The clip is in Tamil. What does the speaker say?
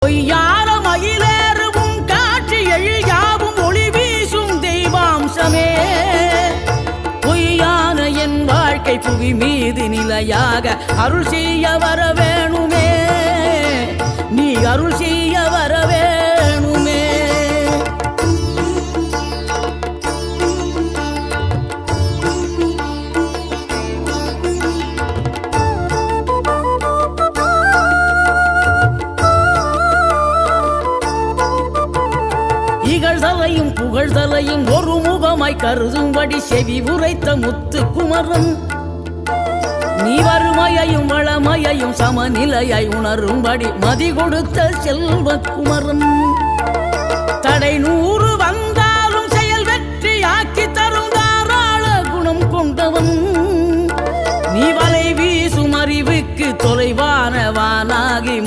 பொய்யான மயிலேறும் காட்சி எழியாவும் ஒளி வீசும் தெய்வாம்சமே பொய்யான என் வாழ்க்கை புவி மீது நிலையாக அருள் செய்ய வர வேணுமே நீ அருள் செய்ய வர வேணுமே இகழ்தலையும் புகழ்தலையும் ஒரு முகமாய் கருதும்படி செவி உரைத்த முத்து குமரன் நீ வறுமையையும் வளமையையும் சமநிலையை உணரும்படி மதி கொடுத்த செல்வ குமரன் தடை 100 வந்தாலும் செயல் வெற்றியாக்கி தரும் தாராள குணம் கொண்டவன் நீ வலை வீசும் அறிவுக்கு தொலைவானவானாகி